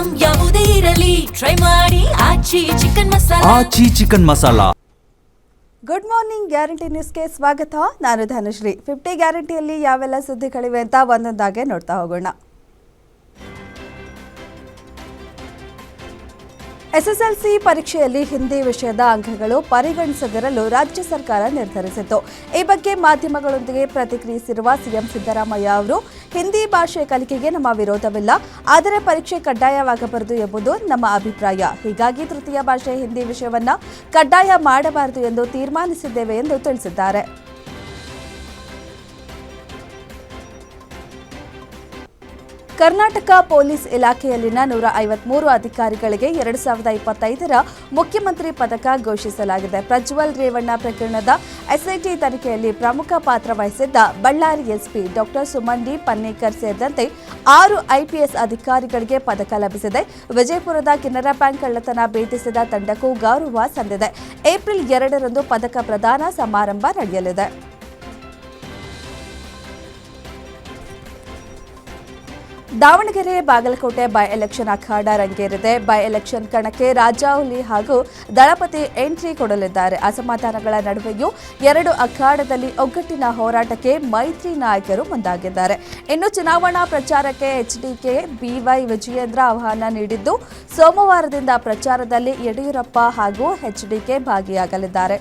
Item ಯಾವುದೇ ಇರಲಿ try ಮಾಡಿ Aachi chicken masala. Good morning guarantee ನ್ಯೂಸ್ಗೆ ಸ್ವಾಗತ. ನಾನು ಧನುಶ್ರೀ. 50 ಗ್ಯಾರಂಟಿಯಲ್ಲಿ ಯಾವೆಲ್ಲ ಸುದ್ದಿಗಳಿವೆ ಅಂತ ಒಂದೊಂದಾಗೆ ನೋಡ್ತಾ ಹೋಗೋಣ. ಎಸ್ಎಸ್ಎಲ್ಸಿ ಪರೀಕ್ಷೆಯಲ್ಲಿ ಹಿಂದಿ ವಿಷಯದ ಅಂಕಗಳು ಪರಿಗಣಿಸದಿರಲು ರಾಜ್ಯ ಸರ್ಕಾರ ನಿರ್ಧರಿಸಿತ್ತು. ಈ ಬಗ್ಗೆ ಮಾಧ್ಯಮಗಳೊಂದಿಗೆ ಪ್ರತಿಕ್ರಿಯಿಸಿರುವ ಸಿಎಂ ಸಿದ್ದರಾಮಯ್ಯ ಅವರು, ಹಿಂದಿ ಭಾಷೆ ಕಲಿಕೆಗೆ ನಮ್ಮ ವಿರೋಧವಿಲ್ಲ, ಆದರೆ ಪರೀಕ್ಷೆ ಕಡ್ಡಾಯವಾಗಬಾರದು ಎಂಬುದು ನಮ್ಮ ಅಭಿಪ್ರಾಯ. ಹೀಗಾಗಿ ತೃತೀಯ ಭಾಷೆ ಹಿಂದಿ ವಿಷಯವನ್ನ ಕಡ್ಡಾಯ ಮಾಡಬಾರದು ಎಂದು ತೀರ್ಮಾನಿಸಿದ್ದೇವೆ ಎಂದು ತಿಳಿಸಿದ್ದಾರೆ. ಕರ್ನಾಟಕ ಪೊಲೀಸ್ ಇಲಾಖೆಯಲ್ಲಿನ 153 ಅಧಿಕಾರಿಗಳಿಗೆ 2025ರ ಮುಖ್ಯಮಂತ್ರಿ ಪದಕ ಘೋಷಿಸಲಾಗಿದೆ. ಪ್ರಜ್ವಲ್ ರೇವಣ್ಣ ಪ್ರಕರಣದ ಎಸ್ಐಟಿ ತನಿಖೆಯಲ್ಲಿ ಪ್ರಮುಖ ಪಾತ್ರ ವಹಿಸಿದ್ದ ಬಳ್ಳಾರಿ ಎಸ್ಪಿ ಡಾ ಸುಮನ್ ಡಿ ಪನ್ನೇಕರ್ ಸೇರಿದಂತೆ 6 ಐಪಿಎಸ್ ಅಧಿಕಾರಿಗಳಿಗೆ ಪದಕ ಲಭಿಸಿದೆ. ವಿಜಯಪುರದ ಕೆನರಾ ಬ್ಯಾಂಕ್ ಕಳ್ಳತನ ಭೇದಿಸಿದ ತಂಡಕ್ಕೂ ಗೌರವ ಸಂದಿದೆ. ಏಪ್ರಿಲ್ 2ರಂದು ಪದಕ ಪ್ರದಾನ ಸಮಾರಂಭ ನಡೆಯಲಿದೆ. ದಾವಣಗೆರೆ ಬಾಗಲಕೋಟೆ ಬೈ ಎಲೆಕ್ಷನ್ ಅಖಾಡ ರಂಗೇರಿದೆ. ಬೈ ಎಲೆಕ್ಷನ್ ಕಣಕ್ಕೆ ರಾಜಾಹುಲಿ ಹಾಗೂ ದಳಪತಿ ಎಂಟ್ರಿ ಕೊಡಲಿದ್ದಾರೆ. ಅಸಮಾಧಾನಗಳ ನಡುವೆಯೂ 2 ಅಖಾಡದಲ್ಲಿ ಒಗ್ಗಟ್ಟಿನ ಹೋರಾಟಕ್ಕೆ ಮೈತ್ರಿ ನಾಯಕರು ಮುಂದಾಗಿದ್ದಾರೆ. ಇನ್ನು ಚುನಾವಣಾ ಪ್ರಚಾರಕ್ಕೆ ಎಚ್ಡಿಕೆ ಬಿವೈ ವಿಜಯೇಂದ್ರ ಆಹ್ವಾನ ನೀಡಿದ್ದು, ಸೋಮವಾರದಿಂದ ಪ್ರಚಾರದಲ್ಲಿ ಯಡಿಯೂರಪ್ಪ ಹಾಗೂ ಎಚ್ಡಿಕೆ ಭಾಗಿಯಾಗಲಿದ್ದಾರೆ.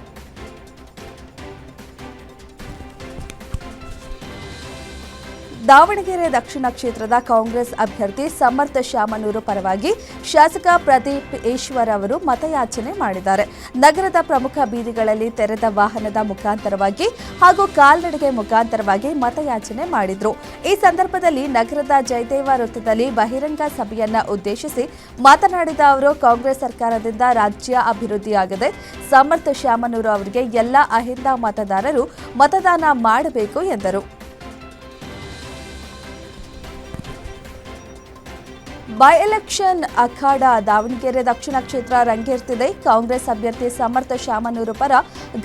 ದಾವಣಗೆರೆ ದಕ್ಷಿಣ ಕ್ಷೇತ್ರದ ಕಾಂಗ್ರೆಸ್ ಅಭ್ಯರ್ಥಿ ಸಮರ್ಥ ಶಾಮನೂರು ಪರವಾಗಿ ಶಾಸಕ ಪ್ರದೀಪ್ ಈಶ್ವರ್ ಅವರು ಮತಯಾಚನೆ ಮಾಡಿದ್ದಾರೆ. ನಗರದ ಪ್ರಮುಖ ಬೀದಿಗಳಲ್ಲಿ ತೆರೆದ ವಾಹನದ ಮುಖಾಂತರವಾಗಿ ಹಾಗೂ ಕಾಲ್ನಡಿಗೆ ಮುಖಾಂತರವಾಗಿ ಮತಯಾಚನೆ ಮಾಡಿದ್ರು. ಈ ಸಂದರ್ಭದಲ್ಲಿ ನಗರದ ಜಯದೇವ ವೃತ್ತದಲ್ಲಿ ಬಹಿರಂಗ ಸಭೆಯನ್ನ ಉದ್ದೇಶಿಸಿ ಮಾತನಾಡಿದ ಅವರು, ಕಾಂಗ್ರೆಸ್ ಸರ್ಕಾರದಿಂದ ರಾಜ್ಯ ಅಭಿವೃದ್ಧಿಯಾಗಿದೆ. ಸಮರ್ಥ ಶಾಮನೂರು ಅವರಿಗೆ ಎಲ್ಲ ಅಹಿಂದ ಮತದಾರರು ಮತದಾನ ಮಾಡಬೇಕು ಎಂದರು. ಬೈ ಎಲೆಕ್ಷನ್ ಅಖಾಡ ದಾವಣಗೆರೆ ದಕ್ಷಿಣ ಕ್ಷೇತ್ರ ರಂಗೇರ್ತಿದೆ. ಕಾಂಗ್ರೆಸ್ ಅಭ್ಯರ್ಥಿ ಸಮರ್ಥ ಶಾಮನೂರು ಪರ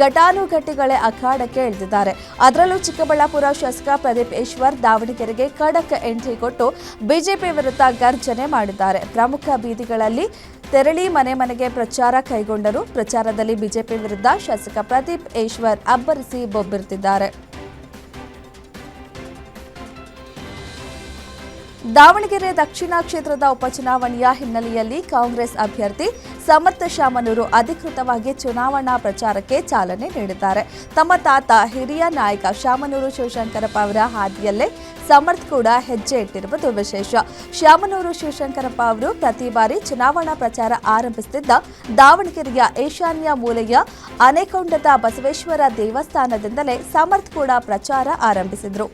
ಘಟಾನುಘಟಿಗಳೇ ಅಖಾಡಕ್ಕೆ ಇಳಿದಿದ್ದಾರೆ. ಅದರಲ್ಲೂ ಚಿಕ್ಕಬಳ್ಳಾಪುರ ಶಾಸಕ ಪ್ರದೀಪ್ ಈಶ್ವರ್ ದಾವಣಗೆರೆಗೆ ಖಡಕ್ ಎಂಟ್ರಿ ಕೊಟ್ಟು ಬಿಜೆಪಿ ವಿರುದ್ಧ ಗರ್ಜನೆ ಮಾಡಿದ್ದಾರೆ. ಪ್ರಮುಖ ಬೀದಿಗಳಲ್ಲಿ ತೆರಳಿ ಮನೆ ಮನೆಗೆ ಪ್ರಚಾರ ಕೈಗೊಂಡರು. ಪ್ರಚಾರದಲ್ಲಿ ಬಿಜೆಪಿ ವಿರುದ್ಧ ಶಾಸಕ ಪ್ರದೀಪ್ ಈಶ್ವರ್ ಅಬ್ಬರಿಸಿ ಬೊಬ್ಬಿರ್ತಿದ್ದಾರೆ. ದಾವಣಗೆರೆ ದಕ್ಷಿಣ ಕ್ಷೇತ್ರದ ಉಪಚುನಾವಣೆಯ ಹಿನ್ನೆಲೆಯಲ್ಲಿ ಕಾಂಗ್ರೆಸ್ ಅಭ್ಯರ್ಥಿ ಸಮರ್ಥ ಶಾಮನೂರು ಅಧಿಕೃತವಾಗಿ ಚುನಾವಣಾ ಪ್ರಚಾರಕ್ಕೆ ಚಾಲನೆ ನೀಡಿದ್ದಾರೆ. ತಮ್ಮ ತಾತ ಹಿರಿಯ ನಾಯಕ ಶಾಮನೂರು ಶಿವಶಂಕರಪ್ಪ ಅವರ ಹಾದಿಯಲ್ಲೇ ಸಮರ್ಥ್ ಕೂಡ ಹೆಜ್ಜೆ ಇಟ್ಟಿರುವುದು ವಿಶೇಷ. ಶಾಮನೂರು ಶಿವಶಂಕರಪ್ಪ ಅವರು ಪ್ರತಿ ಬಾರಿ ಚುನಾವಣಾ ಪ್ರಚಾರ ಆರಂಭಿಸುತ್ತಿದ್ದ ದಾವಣಗೆರೆಯ ಈಶಾನ್ಯ ಮೂಲೆಯ ಆನೆಕೊಂಡದ ಬಸವೇಶ್ವರ ದೇವಸ್ಥಾನದಿಂದಲೇ ಸಮರ್ಥ್ ಕೂಡ ಪ್ರಚಾರ ಆರಂಭಿಸಿದರು.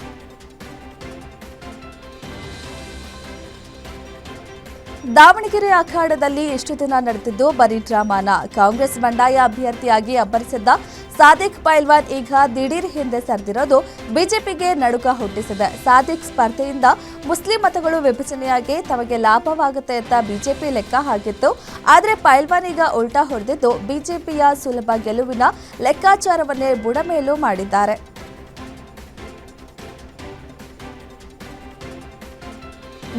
ದಾವಣಗೆರೆ ಅಖಾಡದಲ್ಲಿ ಇಷ್ಟು ದಿನ ನಡೆದಿದ್ದು ಬರೀ ಡ್ರಾಮಾನ. ಕಾಂಗ್ರೆಸ್ ಬಂಡಾಯ ಅಭ್ಯರ್ಥಿಯಾಗಿ ಅಬ್ಬರಿಸಿದ್ದ ಸಾದಿಕ್ ಪೈಲ್ವಾನ್ ಈಗ ದಿಢೀರ್ ಹಿಂದೆ ಸರಿದಿರೋದು ಬಿಜೆಪಿಗೆ ನಡುಕ ಹುಟ್ಟಿಸಿದೆ. ಸಾದಿಕ್ ಸ್ಪರ್ಧೆಯಿಂದ ಮುಸ್ಲಿಂ ಮತಗಳು ವಿಭಜನೆಯಾಗಿ ತಮಗೆ ಲಾಭವಾಗುತ್ತೆ ಅಂತ ಬಿಜೆಪಿ ಲೆಕ್ಕ ಹಾಕಿತ್ತು. ಆದರೆ ಪೈಲ್ವಾನ್ ಈಗ ಉಲ್ಟಾ ಹೊಡೆದಿದ್ದು ಬಿಜೆಪಿಯ ಸುಲಭ ಗೆಲುವಿನ ಲೆಕ್ಕಾಚಾರವನ್ನೇ ಬುಡಮೇಲು ಮಾಡಿದ್ದಾರೆ.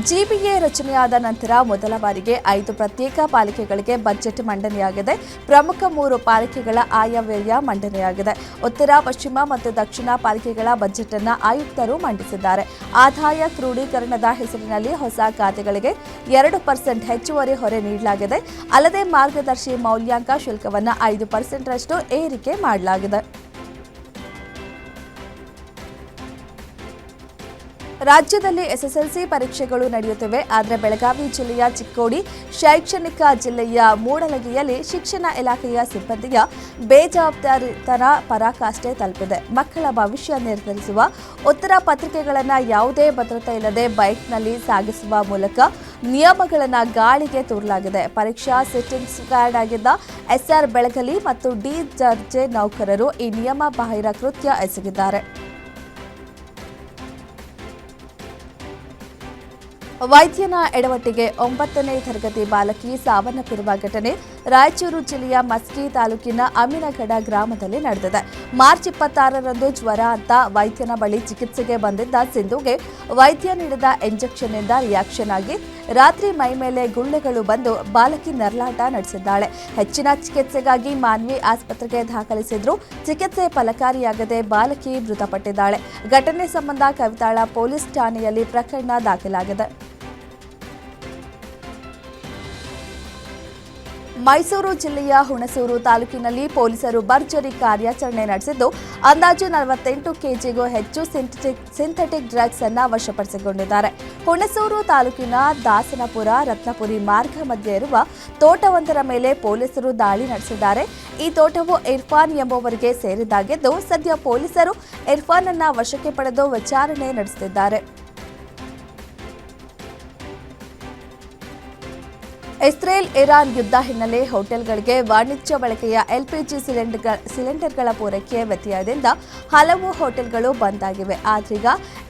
ಜಿಬಿಎ ರಚನೆಯಾದ ನಂತರ ಮೊದಲ ಬಾರಿಗೆ 5 ಪ್ರತ್ಯೇಕ ಪಾಲಿಕೆಗಳಿಗೆ ಬಜೆಟ್ ಮಂಡನೆಯಾಗಿದೆ. ಪ್ರಮುಖ 3 ಪಾಲಿಕೆಗಳ ಆಯವ್ಯಯ ಮಂಡನೆಯಾಗಿದೆ. ಉತ್ತರ, ಪಶ್ಚಿಮ ಮತ್ತು ದಕ್ಷಿಣ ಪಾಲಿಕೆಗಳ ಬಜೆಟ್ ಅನ್ನು ಆಯುಕ್ತರು ಮಂಡಿಸಿದ್ದಾರೆ. ಆದಾಯ ಕ್ರೋಢೀಕರಣದ ಹೆಸರಿನಲ್ಲಿ ಹೊಸ ಖಾತೆಗಳಿಗೆ 2% ಹೆಚ್ಚುವರಿ ಹೊರೆ ನೀಡಲಾಗಿದೆ. ಅಲ್ಲದೆ ಮಾರ್ಗದರ್ಶಿ ಮೌಲ್ಯಾಂಕ ಶುಲ್ಕವನ್ನು 5%ರಷ್ಟು ಏರಿಕೆ ಮಾಡಲಾಗಿದೆ. ರಾಜ್ಯದಲ್ಲಿ ಎಸ್ಎಸ್ಎಲ್ಸಿ ಪರೀಕ್ಷೆಗಳು ನಡೆಯುತ್ತಿವೆ. ಆದರೆ ಬೆಳಗಾವಿ ಜಿಲ್ಲೆಯ ಚಿಕ್ಕೋಡಿ, ಶೈಕ್ಷಣಿಕ ಜಿಲ್ಲೆಯ ಮೂಡಲಗಿಯಲ್ಲಿ ಶಿಕ್ಷಣ ಇಲಾಖೆಯ ಸಿಬ್ಬಂದಿಯ ಬೇಜವಾಬ್ದಾರಿತನ ಪರಾಕಾಷ್ಠೆ ತಲುಪಿದೆ. ಮಕ್ಕಳ ಭವಿಷ್ಯ ನಿರ್ಧರಿಸುವ ಉತ್ತರ ಪತ್ರಿಕೆಗಳನ್ನು ಯಾವುದೇ ಭದ್ರತೆ ಇಲ್ಲದೆ ಬೈಕ್ನಲ್ಲಿ ಸಾಗಿಸುವ ಮೂಲಕ ನಿಯಮಗಳನ್ನು ಗಾಳಿಗೆ ತೂರಲಾಗಿದೆ. ಪರೀಕ್ಷಾ ಸಿಟ್ಟಿಂಗ್ ಸ್ಕ್ವಾಡ್ ಆಗಿದ್ದ ಎಸ್ಆರ್ ಬೆಳಗಲಿ ಮತ್ತು ಡಿ ದರ್ಜೆ ನೌಕರರು ಈ ನಿಯಮ ಬಾಹಿರ ಕೃತ್ಯ ಎಸಗಿದ್ದಾರೆ. ವೈದ್ಯನ ಎಡವಟ್ಟಿಗೆ 9ನೇ ತರಗತಿ ಬಾಲಕಿ ಸಾವನ್ನಪ್ಪಿರುವ ಘಟನೆ ರಾಯಚೂರು ಜಿಲ್ಲೆಯ ಮಸ್ಕಿ ತಾಲೂಕಿನ ಅಮೀನಗಡ ಗ್ರಾಮದಲ್ಲಿ ನಡೆದಿದೆ. ಮಾರ್ಚ್ 26ರಂದು ಜ್ವರ ಅಂತ ವೈದ್ಯನ ಬಳಿ ಚಿಕಿತ್ಸೆಗೆ ಬಂದಿದ್ದ ಸಿಂಧುಗೆ ವೈದ್ಯ ನೀಡಿದ ಇಂಜೆಕ್ಷನ್ನಿಂದ ರಿಯಾಕ್ಷನ್ ಆಗಿ ರಾತ್ರಿ ಮೈಮೇಲೆ ಗುಳ್ಳೆಗಳು ಬಂದು ಬಾಲಕಿ ನರಳಾಟ ನಡೆಸಿದ್ದಾಳೆ. ಹೆಚ್ಚಿನ ಚಿಕಿತ್ಸೆಗಾಗಿ ಮಾನ್ವಿ ಆಸ್ಪತ್ರೆಗೆ ದಾಖಲಿಸಿದ್ರು. ಚಿಕಿತ್ಸೆ ಫಲಕಾರಿಯಾಗದೆ ಬಾಲಕಿ ಮೃತಪಟ್ಟಿದ್ದಾಳೆ. ಘಟನೆ ಸಂಬಂಧ ಕವಿತಾಳ ಪೊಲೀಸ್ ಠಾಣೆಯಲ್ಲಿ ಪ್ರಕರಣ ದಾಖಲಾಗಿದೆ. ಮೈಸೂರು ಜಿಲ್ಲೆಯ ಹುಣಸೂರು ತಾಲೂಕಿನಲ್ಲಿ ಪೊಲೀಸರು ಭರ್ಜರಿ ಕಾರ್ಯಾಚರಣೆ ನಡೆಸಿದ್ದು ಅಂದಾಜು 48 ಕೆಜಿಗೂ ಹೆಚ್ಚು ಸಿಂಥೆಟಿಕ್ ಡ್ರಗ್ಸ್ ಅನ್ನು ವಶಪಡಿಸಿಕೊಂಡಿದ್ದಾರೆ. ಹುಣಸೂರು ತಾಲೂಕಿನ ದಾಸನಪುರ ರತ್ನಪುರಿ ಮಾರ್ಗ ಮಧ್ಯೆ ಇರುವ ತೋಟವೊಂದರ ಮೇಲೆ ಪೊಲೀಸರು ದಾಳಿ ನಡೆಸಿದ್ದಾರೆ. ಈ ತೋಟವು ಇರ್ಫಾನ್ ಎಂಬುವರಿಗೆ ಸೇರಿದ್ದಾಗಿದ್ದು ಸದ್ಯ ಪೊಲೀಸರು ಇರ್ಫಾನ್ ಅನ್ನು ವಶಕ್ಕೆ ಪಡೆದು ವಿಚಾರಣೆ ನಡೆಸುತ್ತಿದ್ದಾರೆ. ಇಸ್ರೇಲ್ ಇರಾನ್ ಯುದ್ಧ ಹಿನ್ನೆಲೆ ಹೋಟೆಲ್ಗಳಿಗೆ ವಾಣಿಜ್ಯ ಬಳಕೆಯ ಎಲ್ಪಿಜಿ ಸಿಲಿಂಡರ್ಗಳ ಪೂರೈಕೆ ವ್ಯತ್ಯಯದಿಂದ ಹಲವು ಹೋಟೆಲ್ಗಳು ಬಂದ್ ಆಗಿವೆ. ಆದ್ರೀಗ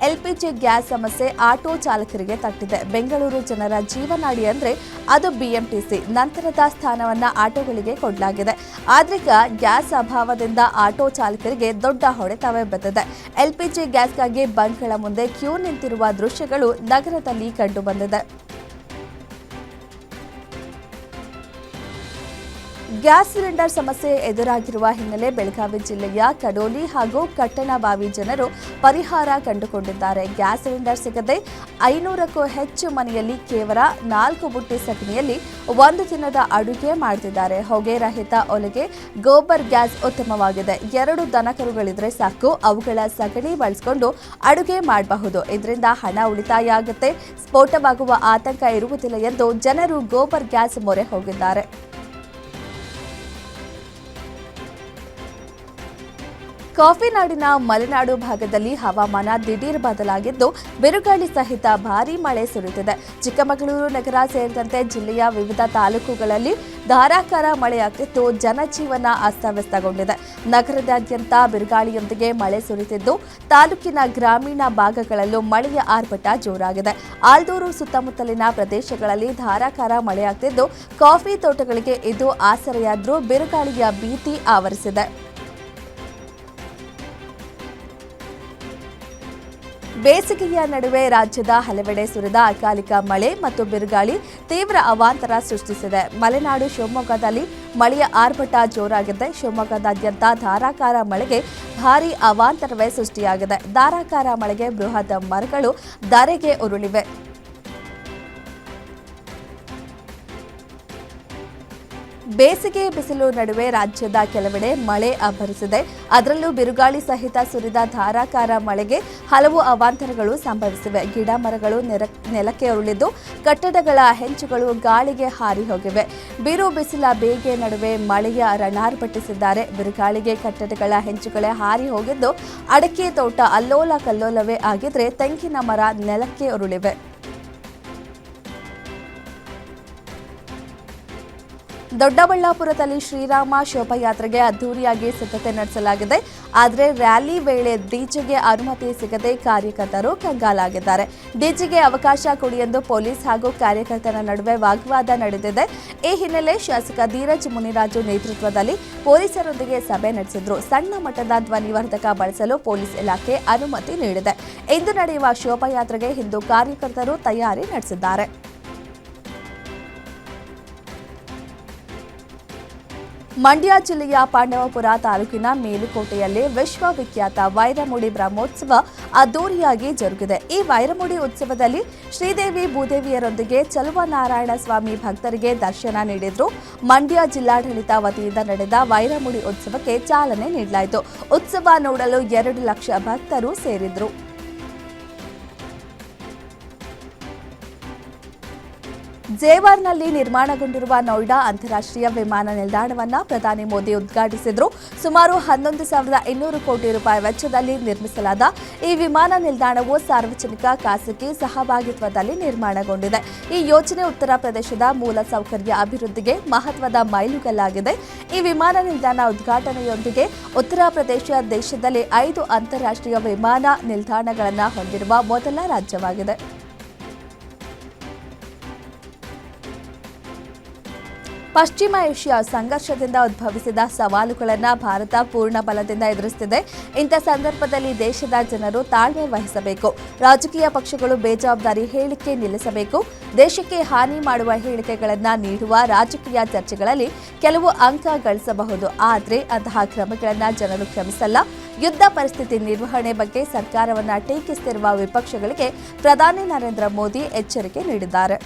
ಎಲ್ಪಿಜಿ ಗ್ಯಾಸ್ ಸಮಸ್ಯೆ ಆಟೋ ಚಾಲಕರಿಗೆ ತಟ್ಟಿದೆ. ಬೆಂಗಳೂರು ಜನರ ಜೀವನಾಡಿ ಅಂದ್ರೆ ಅದು ಬಿಎಂಟಿಸಿ. ನಂತರದ ಸ್ಥಾನವನ್ನ ಆಟೋಗಳಿಗೆ ಕೊಡಲಾಗಿದೆ. ಆದ್ರೀಗ ಗ್ಯಾಸ್ ಅಭಾವದಿಂದ ಆಟೋ ಚಾಲಕರಿಗೆ ದೊಡ್ಡ ಹೊಡೆತವೇ ಬಿದ್ದಿದೆ. ಎಲ್ಪಿಜಿ ಗ್ಯಾಸ್ಗಾಗಿ ಬಂಕ್ಗಳ ಮುಂದೆ ಕ್ಯೂ ನಿಂತಿರುವ ದೃಶ್ಯಗಳು ನಗರದಲ್ಲಿ ಕಂಡುಬಂದಿದೆ. ಗ್ಯಾಸ್ ಸಿಲಿಂಡರ್ ಸಮಸ್ಯೆ ಎದುರಾಗಿರುವ ಹಿನ್ನೆಲೆ ಬೆಳಗಾವಿ ಜಿಲ್ಲೆಯ ಕಡೋಲಿ ಹಾಗೂ ಕಟ್ಟಣಬಾವಿ ಜನರು ಪರಿಹಾರ ಕಂಡುಕೊಂಡಿದ್ದಾರೆ. ಗ್ಯಾಸ್ ಸಿಲಿಂಡರ್ ಸಿಗದೆ 500ಕ್ಕೂ ಹೆಚ್ಚು ಮನೆಯಲ್ಲಿ ಕೇವಲ 4 ಬುಟ್ಟಿ ಸಗಣಿಯಲ್ಲಿ 1 ದಿನದ ಅಡುಗೆ ಮಾಡುತ್ತಿದ್ದಾರೆ. ಹೊಗೆ ರಹಿತ ಒಲೆಗೆ ಗೋಬರ್ ಗ್ಯಾಸ್ ಉತ್ತಮವಾಗಿದೆ. 2 ದನಕರುಗಳಿದ್ರೆ ಸಾಕು, ಅವುಗಳ ಸಗಣಿ ಬಳಸಿಕೊಂಡು ಅಡುಗೆ ಮಾಡಬಹುದು. ಇದರಿಂದ ಹಣ ಉಳಿತಾಯ ಆಗುತ್ತೆ, ಸ್ಫೋಟವಾಗುವ ಆತಂಕ ಇರುವುದಿಲ್ಲ ಎಂದು ಜನರು ಗೋಬರ್ ಗ್ಯಾಸ್ ಮೊರೆ ಹೋಗಿದ್ದಾರೆ. ಕಾಫಿ ನಾಡಿನ ಮಲೆನಾಡು ಭಾಗದಲ್ಲಿ ಹವಾಮಾನ ದಿಢೀರ್ ಬದಲಾಗಿದ್ದು ಬಿರುಗಾಳಿ ಸಹಿತ ಭಾರೀ ಮಳೆ ಸುರಿದಿದೆ. ಚಿಕ್ಕಮಗಳೂರು ನಗರ ಸೇರಿದಂತೆ ಜಿಲ್ಲೆಯ ವಿವಿಧ ತಾಲೂಕುಗಳಲ್ಲಿ ಧಾರಾಕಾರ ಮಳೆಯಾಗುತ್ತಿದ್ದು ಜನಜೀವನ ಅಸ್ತವ್ಯಸ್ತಗೊಂಡಿದೆ. ನಗರದಾದ್ಯಂತ ಬಿರುಗಾಳಿಯೊಂದಿಗೆ ಮಳೆ ಸುರಿದಿದ್ದು ತಾಲೂಕಿನ ಗ್ರಾಮೀಣ ಭಾಗಗಳಲ್ಲೂ ಮಳೆಯ ಆರ್ಭಟ ಜೋರಾಗಿದೆ. ಆಲ್ದೂರು ಸುತ್ತಮುತ್ತಲಿನ ಪ್ರದೇಶಗಳಲ್ಲಿ ಧಾರಾಕಾರ ಮಳೆಯಾಗುತ್ತಿದ್ದು ಕಾಫಿ ತೋಟಗಳಿಗೆ ಇದು ಆಸರೆಯಾದ್ರೂ ಬಿರುಗಾಳಿಯ ಭೀತಿ ಆವರಿಸಿದೆ. ಬೇಸಿಗೆಯ ನಡುವೆ ರಾಜ್ಯದ ಹಲವೆಡೆ ಸುರಿದ ಅಕಾಲಿಕ ಮಳೆ ಮತ್ತು ಬಿರುಗಾಳಿ ತೀವ್ರ ಅವಾಂತರ ಸೃಷ್ಟಿಸಿದೆ. ಮಲೆನಾಡು ಶಿವಮೊಗ್ಗದಲ್ಲಿ ಮಳೆಯ ಆರ್ಭಟ ಜೋರಾಗಿದೆ. ಶಿವಮೊಗ್ಗದಾದ್ಯಂತ ಧಾರಾಕಾರ ಮಳೆಗೆ ಭಾರೀ ಅವಾಂತರವೇ ಸೃಷ್ಟಿಯಾಗಿದೆ. ಧಾರಾಕಾರ ಮಳೆಗೆ ಬೃಹತ್ ಮರಗಳು ಧರೆಗೆ ಉರುಳಿವೆ. ಬೇಸಿಗೆ ಬಿಸಿಲು ನಡುವೆ ರಾಜ್ಯದ ಕೆಲವೆಡೆ ಮಳೆ ಅಬ್ಬರಿಸಿದೆ. ಅದರಲ್ಲೂ ಬಿರುಗಾಳಿ ಸಹಿತ ಸುರಿದ ಧಾರಾಕಾರ ಮಳೆಗೆ ಹಲವು ಅವಾಂತರಗಳು ಸಂಭವಿಸಿವೆ. ಗಿಡ ಮರಗಳು ನೆಲಕ್ಕೆ ಉರುಳಿದ್ದು ಕಟ್ಟಡಗಳ ಹೆಂಚುಗಳು ಗಾಳಿಗೆ ಹಾರಿ ಹೋಗಿವೆ. ಬಿರು ಬಿಸಿಲ ಬೇಗೆ ನಡುವೆ ಮಳೆಯ ರಣಾರ್ಭಟಿಸಿದ್ದಾರೆ. ಬಿರುಗಾಳಿಗೆ ಕಟ್ಟಡಗಳ ಹೆಂಚುಗಳೇ ಹಾರಿ ಹೋಗಿದ್ದು ಅಡಕೆ ತೋಟ ಅಲ್ಲೋಲ ಕಲ್ಲೋಲವೇ ಆಗಿದ್ರೆ ತೆಂಗಿನ ಮರ ನೆಲಕ್ಕೆ ಉರುಳಿವೆ. ದೊಡ್ಡಬಳ್ಳಾಪುರದಲ್ಲಿ ಶ್ರೀರಾಮ ಶೋಭಾಯಾತ್ರೆಗೆ ಅದ್ದೂರಿಯಾಗಿ ಸಿದ್ಧತೆ ನಡೆಸಲಾಗಿದೆ. ಆದರೆ ರ್ಯಾಲಿ ವೇಳೆ ಡಿಜೆಗೆ ಅನುಮತಿ ಸಿಗದೆ ಕಾರ್ಯಕರ್ತರು ಕಂಗಾಲಾಗಿದ್ದಾರೆ. ಡಿಜೆಗೆ ಅವಕಾಶ ಕೊಡಿ ಎಂದು ಪೊಲೀಸ್ ಹಾಗೂ ಕಾರ್ಯಕರ್ತರ ನಡುವೆ ವಾಗ್ವಾದ ನಡೆದಿದೆ. ಈ ಹಿನ್ನೆಲೆ ಶಾಸಕ ಧೀರಜ್ ಮುನಿರಾಜು ನೇತೃತ್ವದಲ್ಲಿ ಪೊಲೀಸರೊಂದಿಗೆ ಸಭೆ ನಡೆಸಿದ್ರು. ಸಣ್ಣ ಮಟ್ಟದ ಧ್ವನಿವರ್ಧಕ ಬಳಸಲು ಪೊಲೀಸ್ ಇಲಾಖೆ ಅನುಮತಿ ನೀಡಿದೆ. ಇಂದು ನಡೆಯುವ ಶೋಭಾಯಾತ್ರೆಗೆ ಹಿಂದೂ ಕಾರ್ಯಕರ್ತರು ತಯಾರಿ ನಡೆಸಿದ್ದಾರೆ. ಮಂಡ್ಯ ಜಿಲ್ಲೆಯ ಪಾಂಡವಪುರ ತಾಲೂಕಿನ ಮೇಲುಕೋಟೆಯಲ್ಲಿ ವಿಶ್ವವಿಖ್ಯಾತ ವೈರಮುಡಿ ಬ್ರಹ್ಮೋತ್ಸವ ಅದ್ದೂರಿಯಾಗಿ ಜರುಗಿದೆ. ಈ ವೈರಮುಡಿ ಉತ್ಸವದಲ್ಲಿ ಶ್ರೀದೇವಿ ಭೂದೇವಿಯರೊಂದಿಗೆ ಚಲುವನಾರಾಯಣ ಸ್ವಾಮಿ ಭಕ್ತರಿಗೆ ದರ್ಶನ ನೀಡಿದ್ರು. ಮಂಡ್ಯ ಜಿಲ್ಲಾಡಳಿತ ವತಿಯಿಂದ ನಡೆದ ವೈರಮುಡಿ ಉತ್ಸವಕ್ಕೆ ಚಾಲನೆ ನೀಡಲಾಯಿತು. ಉತ್ಸವ ನೋಡಲು 2 ಲಕ್ಷ ಭಕ್ತರು ಸೇರಿದ್ರು. ಜೇವಾರ್ನಲ್ಲಿ ನಿರ್ಮಾಣಗೊಂಡಿರುವ ನೋಯ್ಡಾ ಅಂತಾರಾಷ್ಟ್ರೀಯ ವಿಮಾನ ನಿಲ್ದಾಣವನ್ನು ಪ್ರಧಾನಿ ಮೋದಿ ಉದ್ಘಾಟಿಸಿದರು. ಸುಮಾರು 11,200 ಕೋಟಿ ರೂಪಾಯಿ ವೆಚ್ಚದಲ್ಲಿ ನಿರ್ಮಿಸಲಾದ ಈ ವಿಮಾನ ನಿಲ್ದಾಣವು ಸಾರ್ವಜನಿಕ ಖಾಸಗಿ ಸಹಭಾಗಿತ್ವದಲ್ಲಿ ನಿರ್ಮಾಣಗೊಂಡಿದೆ. ಈ ಯೋಜನೆ ಉತ್ತರ ಪ್ರದೇಶದ ಮೂಲಸೌಕರ್ಯ ಅಭಿವೃದ್ಧಿಗೆ ಮಹತ್ವದ ಮೈಲುಗಲ್ಲಾಗಿದೆ. ಈ ವಿಮಾನ ನಿಲ್ದಾಣ ಉದ್ಘಾಟನೆಯೊಂದಿಗೆ ಉತ್ತರ ಪ್ರದೇಶ ದೇಶದಲ್ಲಿ 5 ಅಂತಾರಾಷ್ಟ್ರೀಯ ವಿಮಾನ ನಿಲ್ದಾಣಗಳನ್ನು ಹೊಂದಿರುವ ಮೊದಲ ರಾಜ್ಯವಾಗಿದೆ. ಪಶ್ಚಿಮ ಏಷ್ಯಾ ಸಂಘರ್ಷದಿಂದ ಉದ್ಭವಿಸಿದ ಸವಾಲುಗಳನ್ನು ಭಾರತ ಪೂರ್ಣ ಬಲದಿಂದ ಎದುರಿಸುತ್ತಿದೆ. ಇಂಥ ಸಂದರ್ಭದಲ್ಲಿ ದೇಶದ ಜನರು ತಾಳ್ಮೆ ವಹಿಸಬೇಕು. ರಾಜಕೀಯ ಪಕ್ಷಗಳು ಬೇಜವಾಬ್ದಾರಿ ಹೇಳಿಕೆ ನಿಲ್ಲಿಸಬೇಕು. ದೇಶಕ್ಕೆ ಹಾನಿ ಮಾಡುವ ಹೇಳಿಕೆಗಳನ್ನು ನೀಡುವ ರಾಜಕೀಯ ಚರ್ಚೆಗಳಲ್ಲಿ ಕೆಲವು ಅಂಕ ಗಳಿಸಬಹುದು. ಆದರೆ ಅಂತಹ ಕ್ರಮಗಳನ್ನು ಜನರು ಕ್ಷಮಿಸಲ್ಲ. ಯುದ್ಧ ಪರಿಸ್ಥಿತಿ ನಿರ್ವಹಣೆ ಬಗ್ಗೆ ಸರ್ಕಾರವನ್ನು ಟೀಕಿಸುತ್ತಿರುವ ವಿಪಕ್ಷಗಳಿಗೆ ಪ್ರಧಾನಿ ನರೇಂದ್ರ ಮೋದಿ ಎಚ್ಚರಿಕೆ ನೀಡಿದ್ದಾರೆ.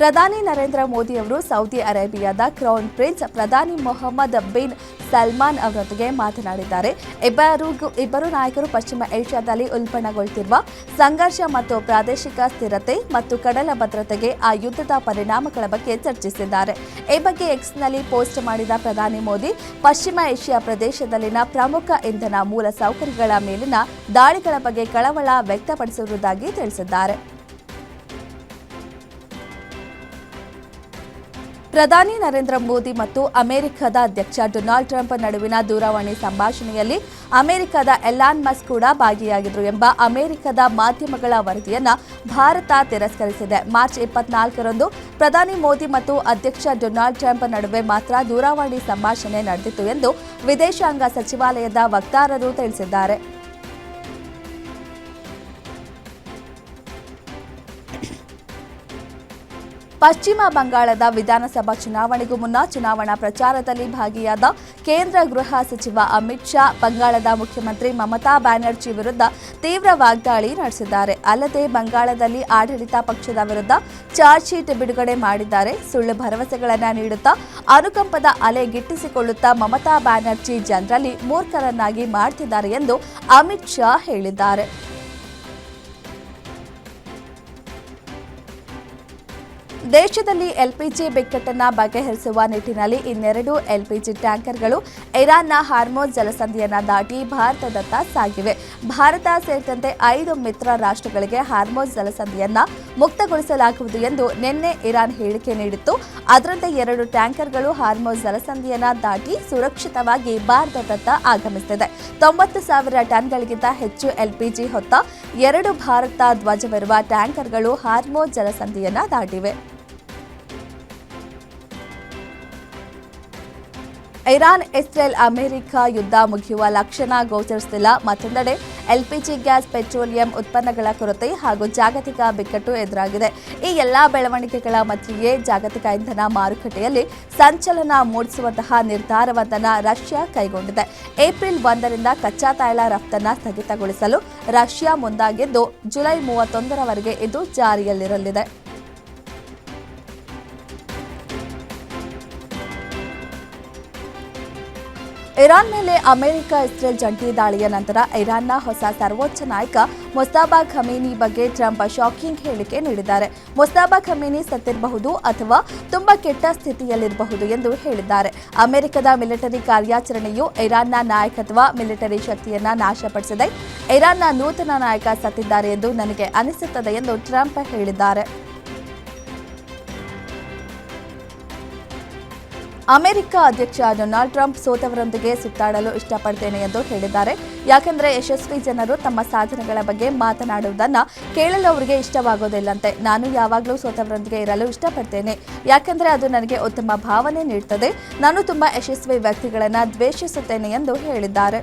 ಪ್ರಧಾನಿ ನರೇಂದ್ರ ಮೋದಿ ಅವರು ಸೌದಿ ಅರೇಬಿಯಾದ ಕ್ರೌನ್ ಪ್ರಿನ್ಸ್ ಪ್ರಧಾನಿ ಮೊಹಮ್ಮದ್ ಬಿನ್ ಸಲ್ಮಾನ್ ಅವರೊಂದಿಗೆ ಮಾತನಾಡಿದ್ದಾರೆ. ಇಬ್ಬರು ನಾಯಕರು ಪಶ್ಚಿಮ ಏಷ್ಯಾದಲ್ಲಿ ಉಲ್ಬಣಗೊಳ್ಳುತ್ತಿರುವ ಸಂಘರ್ಷ ಮತ್ತು ಪ್ರಾದೇಶಿಕ ಸ್ಥಿರತೆ ಮತ್ತು ಕಡಲ ಭದ್ರತೆಗೆ ಆ ಯುದ್ಧದ ಪರಿಣಾಮಗಳ ಬಗ್ಗೆ ಚರ್ಚಿಸಿದ್ದಾರೆ. ಈ ಬಗ್ಗೆ ಎಕ್ಸ್ನಲ್ಲಿ ಪೋಸ್ಟ್ ಮಾಡಿದ ಪ್ರಧಾನಿ ಮೋದಿ ಪಶ್ಚಿಮ ಏಷ್ಯಾ ಪ್ರದೇಶದಲ್ಲಿನ ಪ್ರಮುಖ ಇಂಧನ ಮೂಲ ಸೌಕರ್ಯಗಳ ಮೇಲಿನ ದಾಳಿಗಳ ಬಗ್ಗೆ ಕಳವಳ ವ್ಯಕ್ತಪಡಿಸಿರುವುದಾಗಿ ತಿಳಿಸಿದ್ದಾರೆ. ಪ್ರಧಾನಿ ನರೇಂದ್ರ ಮೋದಿ ಮತ್ತು ಅಮೆರಿಕದ ಅಧ್ಯಕ್ಷ ಡೊನಾಲ್ಡ್ ಟ್ರಂಪ್ ನಡುವಿನ ದೂರವಾಣಿ ಸಂಭಾಷಣೆಯಲ್ಲಿ ಅಮೆರಿಕದ ಎಲಾನ್ ಮಸ್ಕ್ ಕೂಡ ಭಾಗಿಯಾಗಿದ್ದರು ಎಂಬ ಅಮೆರಿಕದ ಮಾಧ್ಯಮಗಳ ವರದಿಯನ್ನು ಭಾರತ ತಿರಸ್ಕರಿಸಿದೆ. ಮಾರ್ಚ್ 24ರಂದು ಪ್ರಧಾನಿ ಮೋದಿ ಮತ್ತು ಅಧ್ಯಕ್ಷ ಡೊನಾಲ್ಡ್ ಟ್ರಂಪ್ ನಡುವೆ ಮಾತ್ರ ದೂರವಾಣಿ ಸಂಭಾಷಣೆ ನಡೆದಿತ್ತು ಎಂದು ವಿದೇಶಾಂಗ ಸಚಿವಾಲಯದ ವಕ್ತಾರರು ತಿಳಿಸಿದ್ದಾರೆ. ಪಶ್ಚಿಮ ಬಂಗಾಳದ ವಿಧಾನಸಭಾ ಚುನಾವಣೆಗೂ ಮುನ್ನ ಚುನಾವಣಾ ಪ್ರಚಾರದಲ್ಲಿ ಭಾಗಿಯಾದ ಕೇಂದ್ರ ಗೃಹ ಸಚಿವ ಅಮಿತ್ ಶಾ ಬಂಗಾಳದ ಮುಖ್ಯಮಂತ್ರಿ ಮಮತಾ ಬ್ಯಾನರ್ಜಿ ವಿರುದ್ಧ ತೀವ್ರ ವಾಗ್ದಾಳಿ ನಡೆಸಿದ್ದಾರೆ. ಅಲ್ಲದೆ ಬಂಗಾಳದಲ್ಲಿ ಆಡಳಿತ ಪಕ್ಷದ ವಿರುದ್ಧ ಚಾರ್ಜ್ ಶೀಟ್ ಬಿಡುಗಡೆ ಮಾಡಿದ್ದಾರೆ. ಸುಳ್ಳು ಭರವಸೆಗಳನ್ನು ನೀಡುತ್ತಾ ಅನುಕಂಪದ ಅಲೆ ಗಿಟ್ಟಿಸಿಕೊಳ್ಳುತ್ತಾ ಮಮತಾ ಬ್ಯಾನರ್ಜಿ ಜನರಲ್ಲಿ ಮೂರ್ಖರನ್ನಾಗಿ ಮಾಡ್ತಿದ್ದಾರೆ ಎಂದು ಅಮಿತ್ ಶಾ ಹೇಳಿದ್ದಾರೆ. ದೇಶದಲ್ಲಿ ಎಲ್ಪಿಜಿ ಬಿಕ್ಕಟ್ಟನ್ನು ಬಗೆಹರಿಸುವ ನಿಟ್ಟಿನಲ್ಲಿ ಇನ್ನೆರಡು ಎಲ್ಪಿಜಿ ಟ್ಯಾಂಕರ್ಗಳು ಇರಾನ್ನ ಹಾರ್ಮೋಜ್ ಜಲಸಂಧಿಯನ್ನು ದಾಟಿ ಭಾರತದತ್ತ ಸಾಗಿವೆ. ಭಾರತ ಸೇರಿದಂತೆ 5 ಮಿತ್ರ ರಾಷ್ಟ್ರಗಳಿಗೆ ಹಾರ್ಮೋಜ್ ಜಲಸಂಧಿಯನ್ನು ಮುಕ್ತಗೊಳಿಸಲಾಗುವುದು ಎಂದು ನಿನ್ನೆ ಇರಾನ್ ಹೇಳಿಕೆ ನೀಡಿತ್ತು. ಅದರಂತೆ 2 ಟ್ಯಾಂಕರ್ಗಳು ಹಾರ್ಮೋಜ್ ಜಲಸಂಧಿಯನ್ನು ದಾಟಿ ಸುರಕ್ಷಿತವಾಗಿ ಭಾರತದತ್ತ ಆಗಮಿಸುತ್ತಿದೆ. 90,000 ಟನ್ಗಳಿಗಿಂತ ಹೆಚ್ಚು ಎಲ್ಪಿಜಿ ಹೊತ್ತ 2 ಭಾರತ ಧ್ವಜವಿರುವ ಟ್ಯಾಂಕರ್ಗಳು ಹಾರ್ಮೋಜ್ ಜಲಸಂಧಿಯನ್ನು ದಾಟಿವೆ. ಇರಾನ್ ಇಸ್ರೇಲ್ ಅಮೆರಿಕ ಯುದ್ಧ ಮುಗಿಯುವ ಲಕ್ಷಣ ಗೋಚರಿಸುತ್ತಿಲ್ಲ. ಮತ್ತೊಂದೆಡೆ ಎಲ್ಪಿಜಿ ಗ್ಯಾಸ್, ಪೆಟ್ರೋಲಿಯಂ ಉತ್ಪನ್ನಗಳ ಕೊರತೆ ಹಾಗೂ ಜಾಗತಿಕ ಬಿಕ್ಕಟ್ಟು ಎದುರಾಗಿದೆ. ಈ ಎಲ್ಲಾ ಬೆಳವಣಿಗೆಗಳ ಮಧ್ಯೆಯೇ ಜಾಗತಿಕ ಇಂಧನ ಮಾರುಕಟ್ಟೆಯಲ್ಲಿ ಸಂಚಲನ ಮೂಡಿಸುವಂತಹ ನಿರ್ಧಾರವೊಂದನ್ನು ರಷ್ಯಾ ಕೈಗೊಂಡಿದೆ. ಏಪ್ರಿಲ್ 1ರಿಂದ ಕಚ್ಚಾ ತೈಲ ರಫ್ತನ್ನು ಸ್ಥಗಿತಗೊಳಿಸಲು ರಷ್ಯಾ ಮುಂದಾಗಿದ್ದು ಜುಲೈ 31ರವರೆಗೆ ಇದು ಜಾರಿಯಲ್ಲಿರಲಿದೆ. ಇರಾನ್ ಮೇಲೆ ಅಮೆರಿಕ ಇಸ್ರೇಲ್ ಜಂಟಿ ದಾಳಿಯ ನಂತರ ಇರಾನ್ನ ಹೊಸ ಸರ್ವೋಚ್ಚ ನಾಯಕ ಮುಸ್ತಫಾ ಖಮೇನಿ ಬಗ್ಗೆ ಟ್ರಂಪ್ ಶಾಕಿಂಗ್ ಹೇಳಿಕೆ ನೀಡಿದ್ದಾರೆ. ಮುಸ್ತಫಾ ಖಮೇನಿ ಸತ್ತಿರಬಹುದು ಅಥವಾ ತುಂಬಾ ಕೆಟ್ಟ ಸ್ಥಿತಿಯಲ್ಲಿರಬಹುದು ಎಂದು ಹೇಳಿದ್ದಾರೆ. ಅಮೆರಿಕದ ಮಿಲಿಟರಿ ಕಾರ್ಯಾಚರಣೆಯು ಇರಾನ್ನ ನಾಯಕತ್ವ, ಮಿಲಿಟರಿ ಶಕ್ತಿಯನ್ನ ನಾಶಪಡಿಸಿದೆ. ಇರಾನ್ನ ನೂತನ ನಾಯಕ ಸತ್ತಿದ್ದಾರೆ ಎಂದು ನನಗೆ ಅನಿಸುತ್ತದೆ ಎಂದು ಟ್ರಂಪ್ ಹೇಳಿದ್ದಾರೆ. ಅಮೆರಿಕ ಅಧ್ಯಕ್ಷ ಡೊನಾಲ್ಡ್ ಟ್ರಂಪ್ ಸೋತವರೊಂದಿಗೆ ಸುತ್ತಾಡಲು ಇಷ್ಟಪಡ್ತೇನೆ ಎಂದು ಹೇಳಿದ್ದಾರೆ. ಯಾಕೆಂದರೆ ಯಶಸ್ವಿ ಜನರು ತಮ್ಮ ಸಾಧನೆಗಳ ಬಗ್ಗೆ ಮಾತನಾಡುವುದನ್ನು ಕೇಳಲು ಅವರಿಗೆ ಇಷ್ಟವಾಗೋದಿಲ್ಲಂತೆ. ನಾನು ಯಾವಾಗಲೂ ಸೋತವರೊಂದಿಗೆ ಇರಲು ಇಷ್ಟಪಡ್ತೇನೆ, ಯಾಕೆಂದರೆ ಅದು ನನಗೆ ಉತ್ತಮ ಭಾವನೆ ನೀಡುತ್ತದೆ. ನಾನು ತುಂಬಾ ಯಶಸ್ವಿ ವ್ಯಕ್ತಿಗಳನ್ನು ದ್ವೇಷಿಸುತ್ತೇನೆ ಎಂದು ಹೇಳಿದ್ದಾರೆ.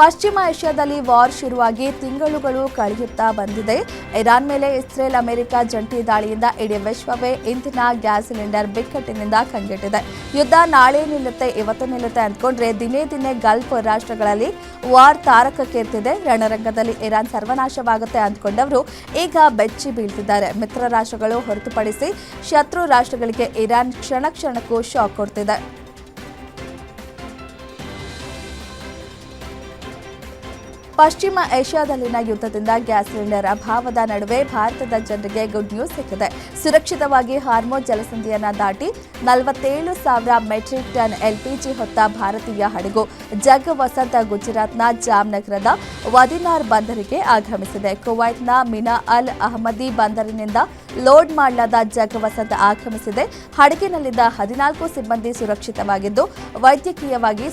ಪಶ್ಚಿಮ ಏಷ್ಯಾದಲ್ಲಿ ವಾರ್ ಶುರುವಾಗಿ ತಿಂಗಳುಗಳು ಕಳೆಯುತ್ತಾ ಬಂದಿದೆ. ಇರಾನ್ ಮೇಲೆ ಇಸ್ರೇಲ್ ಅಮೆರಿಕ ಜಂಟಿ ದಾಳಿಯಿಂದ ಇಡೀ ವಿಶ್ವವೇ ಇಂಧನ ಗ್ಯಾಸ್ ಸಿಲಿಂಡರ್ ಬಿಕ್ಕಟ್ಟಿನಿಂದ ಕಂಗೆಟ್ಟಿದೆ. ಯುದ್ಧ ನಾಳೆ ನಿಲ್ಲುತ್ತೆ, ಇವತ್ತು ನಿಲ್ಲುತ್ತೆ ಅಂದ್ಕೊಂಡ್ರೆ ದಿನೇ ದಿನೇ ಗಲ್ಫ್ ರಾಷ್ಟ್ರಗಳಲ್ಲಿ ವಾರ್ ತಾರಕಕ್ಕೇರ್ತಿದೆ. ರಣರಂಗದಲ್ಲಿ ಇರಾನ್ ಸರ್ವನಾಶವಾಗುತ್ತೆ ಅಂದ್ಕೊಂಡವರು ಈಗ ಬೆಚ್ಚಿ ಬೀಳ್ತಿದ್ದಾರೆ. ಮಿತ್ರ ರಾಷ್ಟ್ರಗಳು ಹೊರತುಪಡಿಸಿ ಶತ್ರು ರಾಷ್ಟ್ರಗಳಿಗೆ ಇರಾನ್ ಕ್ಷಣ ಕ್ಷಣಕ್ಕೂ ಶಾಕ್ ಕೊಡ್ತಿದೆ. ಪಶ್ಚಿಮ ಏಷ್ಯಾದಲ್ಲಿನ ಯುದ್ಧದಿಂದ ಗ್ಯಾಸ್ ಸಿಲಿಂಡರ್ ಅಭಾವದ ನಡುವೆ ಭಾರತದ ಜನರಿಗೆ ಗುಡ್ ನ್ಯೂಸ್ ಸಿಕ್ಕಿದೆ. ಸುರಕ್ಷಿತವಾಗಿ ಹಾರ್ಮೋಜ್ ಜಲಸಂಧಿಯನ್ನು ದಾಟಿ 47,000 ಮೆಟ್ರಿಕ್ ಟನ್ ಎಲ್ಪಿಜಿ ಹೊತ್ತ ಭಾರತೀಯ ಹಡಗು ಜಗ್ ವಸಂತ್ ಗುಜರಾತ್ನ ಜಾಮ್ನಗರದ ವದಿನಾರ್ ಬಂದರಿಗೆ ಆಗಮಿಸಿದೆ. ಕುವೈತ್ನ ಮಿನಾ ಅಲ್ ಅಹಮದಿ ಬಂದರಿನಿಂದ ಲೋಡ್ ಮಾಡಲಾದ ಜಗ್ ವಸಂತ್ ಆಗಮಿಸಿದೆ. ಹಡಗಿನಲ್ಲಿದ್ದ 14 ಸಿಬ್ಬಂದಿ ಸುರಕ್ಷಿತವಾಗಿದ್ದು ವೈದ್ಯಕೀಯವಾಗಿ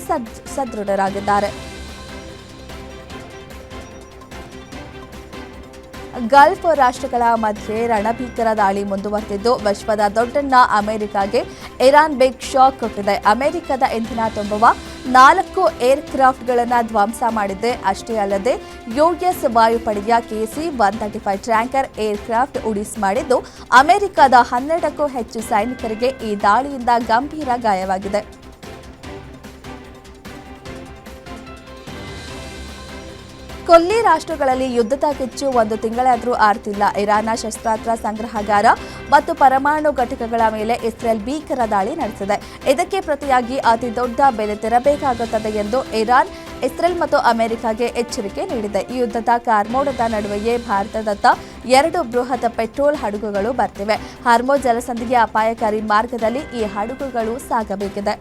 ಸದೃಢರಾಗಿದ್ದಾರೆ. ಗಲ್ಫ್ ರಾಷ್ಟ್ರಗಳ ಮಧ್ಯೆ ರಣಭೀಕರ ದಾಳಿ ಮುಂದುವರೆದಿದ್ದು ವಿಶ್ವದ ದೊಡ್ಡಣ್ಣ ಅಮೆರಿಕಾಗೆ ಇರಾನ್ ಬಿಗ್ ಶಾಕ್ ಕೊಟ್ಟಿದೆ. ಅಮೆರಿಕದ ಇಂಧನ ತುಂಬುವ 4 ಏರ್ಕ್ರಾಫ್ಟ್ಗಳನ್ನು ಧ್ವಂಸ ಮಾಡಿದೆ. ಅಷ್ಟೇ ಅಲ್ಲದೆ ಯುಎಸ್ ವಾಯುಪಡೆಯ KC-135 ಟ್ಯಾಂಕರ್ ಏರ್ಕ್ರಾಫ್ಟ್ ಉಡೀಸ್ ಮಾಡಿದ್ದು ಅಮೆರಿಕದ 12ಕ್ಕೂ ಹೆಚ್ಚು ಸೈನಿಕರಿಗೆ ಈ ದಾಳಿಯಿಂದ ಗಂಭೀರ ಗಾಯವಾಗಿದೆ. ಕೊಲ್ಲಿ ರಾಷ್ಟ್ರಗಳಲ್ಲಿ ಯುದ್ಧದ ಕಿಚ್ಚು 1 ತಿಂಗಳಾದರೂ ಆರ್ತಿಲ್ಲ. ಇರಾನ್ನ ಶಸ್ತ್ರಾಸ್ತ್ರ ಸಂಗ್ರಹಗಾರ ಮತ್ತು ಪರಮಾಣು ಘಟಕಗಳ ಮೇಲೆ ಇಸ್ರೇಲ್ ಭೀಕರ ದಾಳಿ ನಡೆಸಿದೆ. ಇದಕ್ಕೆ ಪ್ರತಿಯಾಗಿ ಅತಿ ದೊಡ್ಡ ಬೆಲೆ ತೆರಬೇಕಾಗುತ್ತದೆ ಎಂದು ಇರಾನ್, ಇಸ್ರೇಲ್ ಮತ್ತು ಅಮೆರಿಕಾಗೆ ಎಚ್ಚರಿಕೆ ನೀಡಿದೆ. ಈ ಯುದ್ಧದ ಕಾರ್ಮೋಡದ ನಡುವೆಯೇ ಭಾರತದತ್ತ 2 ಬೃಹತ್ ಪೆಟ್ರೋಲ್ ಹಡಗುಗಳು ಬರ್ತಿವೆ. ಹಾರ್ಮೋಜ್ ಜಲಸಂಧಿಗೆ ಅಪಾಯಕಾರಿ ಮಾರ್ಗದಲ್ಲಿ ಈ ಹಡಗುಗಳು ಸಾಗಬೇಕಿದೆ.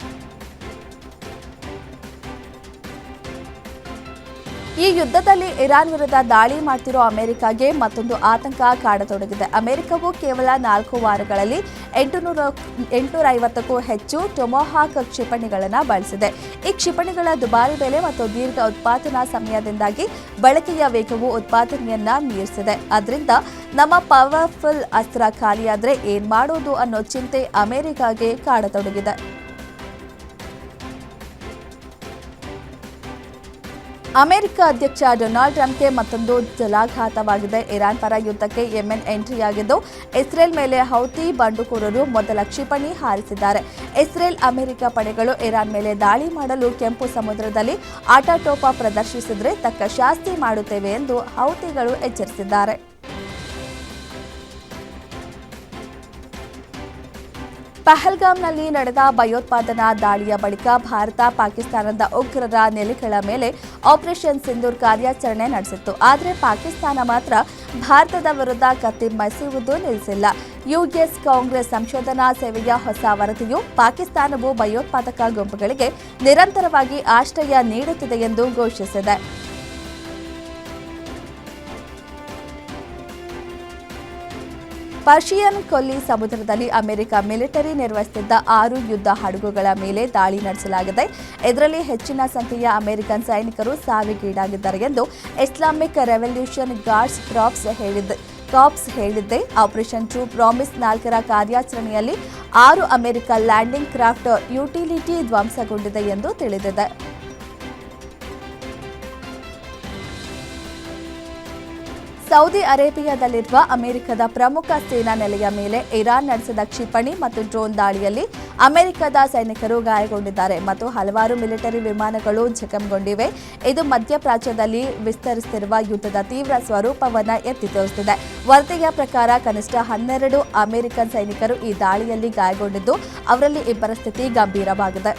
ಈ ಯುದ್ಧದಲ್ಲಿ ಇರಾನ್ ವಿರುದ್ಧ ದಾಳಿ ಮಾಡ್ತಿರೋ ಅಮೆರಿಕಾಗೆ ಮತ್ತೊಂದು ಆತಂಕ ಕಾಡತೊಡಗಿದೆ. ಅಮೆರಿಕವು ಕೇವಲ 4 ವಾರಗಳಲ್ಲಿ 850ಕ್ಕೂ ಹೆಚ್ಚು ಟೊಮೊಹಾಕ್ ಕ್ಷಿಪಣಿಗಳನ್ನು ಬಳಸಿದೆ. ಈ ಕ್ಷಿಪಣಿಗಳ ದುಬಾರಿ ಬೆಲೆ ಮತ್ತು ದೀರ್ಘ ಉತ್ಪಾದನಾ ಸಮಯದಿಂದಾಗಿ ಬಳಕೆಯ ವೇಗವು ಉತ್ಪಾದನೆಯನ್ನ ಮೀರಿಸಿದೆ. ಅದರಿಂದ ನಮ್ಮ ಪವರ್ಫುಲ್ ಅಸ್ತ್ರ ಖಾಲಿಯಾದ್ರೆ ಏನ್ ಮಾಡೋದು ಅನ್ನೋ ಚಿಂತೆ ಅಮೆರಿಕಾಗೆ ಕಾಡತೊಡಗಿದೆ. ಅಮೆರಿಕ ಅಧ್ಯಕ್ಷ ಡೊನಾಲ್ಡ್ ಟ್ರಂಪ್ಗೆ ಮತ್ತೊಂದು ಜಲಾಘಾತವಾಗಿದೆ. ಇರಾನ್ ಪರ ಯುದ್ಧಕ್ಕೆ ಯೆಮೆನ್ ಎಂಟ್ರಿಯಾಗಿದ್ದು ಇಸ್ರೇಲ್ ಮೇಲೆ ಹೌತಿ ಬಂಡುಕೋರರು ಮೊದಲ ಕ್ಷಿಪಣಿ ಹಾರಿಸಿದ್ದಾರೆ. ಇಸ್ರೇಲ್ ಅಮೆರಿಕ ಪಡೆಗಳು ಇರಾನ್ ಮೇಲೆ ದಾಳಿ ಮಾಡಲು ಕೆಂಪು ಸಮುದ್ರದಲ್ಲಿ ಆಟಾಟೋಪ ಪ್ರದರ್ಶಿಸಿದರೆ ತಕ್ಕ ಶಾಸ್ತಿ ಮಾಡುತ್ತೇವೆ ಎಂದು ಹೌತಿಗಳು ಎಚ್ಚರಿಸಿದ್ದಾರೆ. ಪಹಲ್ಗಾಮ್ನಲ್ಲಿ ನಡೆದ ಭಯೋತ್ಪಾದನಾ ದಾಳಿಯ ಬಳಿಕ ಭಾರತ ಪಾಕಿಸ್ತಾನದ ಉಗ್ರರ ನೆಲೆಗಳ ಮೇಲೆ ಆಪರೇಷನ್ ಸಿಂಧೂರ್ ಕಾರ್ಯಾಚರಣೆ ನಡೆಸಿತ್ತು. ಆದರೆ ಪಾಕಿಸ್ತಾನ ಮಾತ್ರ ಭಾರತದ ವಿರುದ್ಧ ಕತ್ತಿ ಮಸೆಯುವುದು ನಿಲ್ಲಿಸಿಲ್ಲ. ಯುಎಸ್ ಕಾಂಗ್ರೆಸ್ ಸಂಶೋಧನಾ ಸೇವೆಯ ಹೊಸ ವರದಿಯು ಪಾಕಿಸ್ತಾನವು ಭಯೋತ್ಪಾದಕ ಗುಂಪುಗಳಿಗೆ ನಿರಂತರವಾಗಿ ಆಶ್ರಯ ನೀಡುತ್ತಿದೆ ಎಂದು ಘೋಷಿಸಿದೆ. ಪರ್ಷಿಯನ್ ಕೊಲ್ಲಿ ಸಮುದ್ರದಲ್ಲಿ ಅಮೆರಿಕ ಮಿಲಿಟರಿ ನಿರ್ವಹಿಸುತ್ತಿದ್ದ 6 ಯುದ್ಧ ಹಡಗುಗಳ ಮೇಲೆ ದಾಳಿ ನಡೆಸಲಾಗಿದೆ. ಇದರಲ್ಲಿ ಹೆಚ್ಚಿನ ಸಂಖ್ಯೆಯ ಅಮೆರಿಕನ್ ಸೈನಿಕರು ಸಾವಿಗೀಡಾಗಿದ್ದಾರೆ ಎಂದು ಇಸ್ಲಾಮಿಕ್ ರೆವಲ್ಯೂಷನ್ ಗಾರ್ಡ್ಸ್ ಕಾರ್ಪ್ಸ್ ಹೇಳಿದೆ. ಆಪರೇಷನ್ ಟ್ರೂ ಪ್ರಾಮಿಸ್ 4ರ ಕಾರ್ಯಾಚರಣೆಯಲ್ಲಿ 6 ಅಮೆರಿಕ ಲ್ಯಾಂಡಿಂಗ್ ಕ್ರಾಫ್ಟ್ ಯುಟಿಲಿಟಿ ಧ್ವಂಸಗೊಂಡಿದೆ ಎಂದು ತಿಳಿದಿದೆ. ಸೌದಿ ಅರೇಬಿಯಾದಲ್ಲಿರುವ ಅಮೆರಿಕದ ಪ್ರಮುಖ ಸೇನಾ ನೆಲೆಯ ಮೇಲೆ ಇರಾನ್ ನಡೆಸಿದ ಕ್ಷಿಪಣಿ ಮತ್ತು ಡ್ರೋನ್ ದಾಳಿಯಲ್ಲಿ ಅಮೆರಿಕದ ಸೈನಿಕರು ಗಾಯಗೊಂಡಿದ್ದಾರೆ ಮತ್ತು ಹಲವಾರು ಮಿಲಿಟರಿ ವಿಮಾನಗಳು ಜಖಂಗೊಂಡಿವೆ. ಇದು ಮಧ್ಯಪ್ರಾಚ್ಯದಲ್ಲಿ ವಿಸ್ತರಿಸುತ್ತಿರುವ ಯುದ್ಧದ ತೀವ್ರ ಸ್ವರೂಪವನ್ನು ಎತ್ತಿ ತೋರಿಸುತ್ತಿದೆ. ವರದಿಯ ಪ್ರಕಾರ ಕನಿಷ್ಠ 12 ಅಮೆರಿಕನ್ ಸೈನಿಕರು ಈ ದಾಳಿಯಲ್ಲಿ ಗಾಯಗೊಂಡಿದ್ದು ಅವರಲ್ಲಿ 2 ಸ್ಥಿತಿ ಗಂಭೀರವಾಗಿದೆ.